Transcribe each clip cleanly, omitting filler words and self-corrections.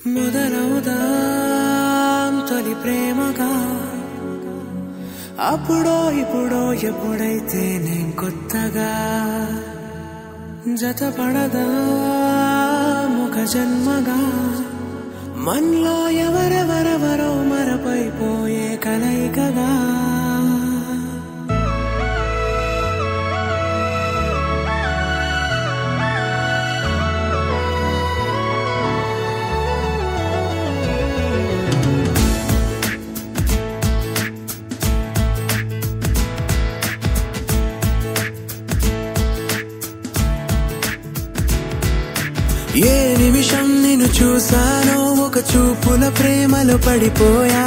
మొదలవుదాం తొలి ప్రేమగా అప్పుడో ఇప్పుడో ఎప్పుడైతే నేను కొత్తగా జతపడదా ముఖ జన్మగా మనలో ఎవరెవరెవరో మరపైపోయే కలయికగా ఏ నిమిషం నిన్ను చూసానో ఒక చూపుల ప్రేమలో పడిపోయా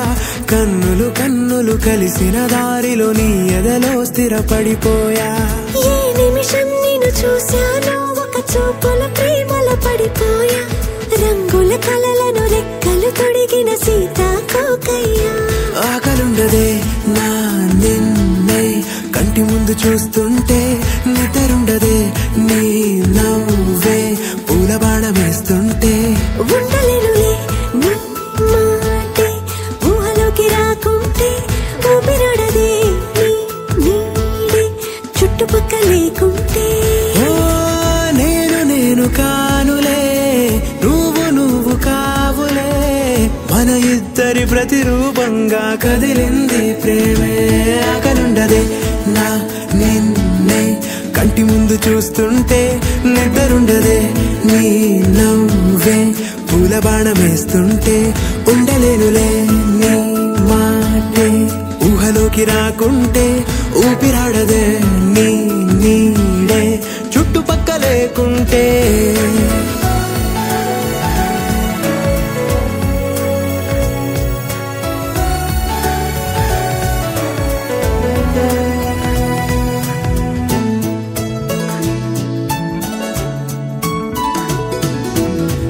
కన్నులు కన్నులు కలిసిన దారిలో నీ ఎదలో స్థిరపడిపోయా ఏ నిమిషం నిన్ను చూసానో ఒక చూపుల ప్రేమలో పడిపోయా రంగుల కలలను రెక్కలు తొడిగిన సీతాకోకయ్యా ఆకలుండదే నా నిన్నే కంటి ముందు చూస్తుంటే నిద్రుండదే నీ నవ్వే పూల బాణమేస్తుంటే ఉండలేనులే నీ మాటే ఊహలోకి రాకుంటే ఊపిరాడదే నీ నీడే చుట్టుపక్కల లేకుంటే ఓ నేను కానులే నువ్వు కావులే మన ఇద్దరి ప్రతిరూపంగా కదిలింది ప్రేమే ఆకలుండదే నా నిన్నే కంటి ముందు చూస్తుంటే నిద్రుండదే నీ నవ్వే పూల బాణమేస్తుంటే ఉండలేనులే నీ మాటే ఊహలోకి రాకుంటే ఊపిరాడదే నీ నీడే చుట్టుపక్క లేకుంటే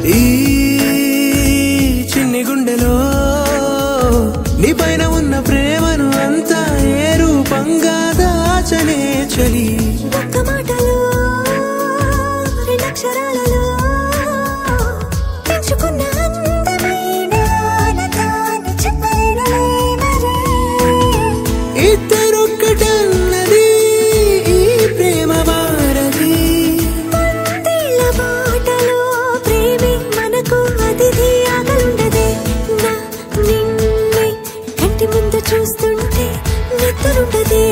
ఈ చిన్ని గుండెలో నీ పైన ఉన్న ప్రేమను అంతా ఏ రూపంగా దాచనే చలి ఒక్క మాటలో రెండక్షరాలలో పెంచుకున్న అందమైన ఆనందాన్ని చెప్పలేనులే మరి ఇద్దరొక్కటన్నది ఈ ప్రేమ వారది వందేళ్ల బాటలో ప్రేమే మనకు అతిథి ఆగలుండదే నా నిన్నే కంటి ముందు చూస్తుంటే నిద్రుండదే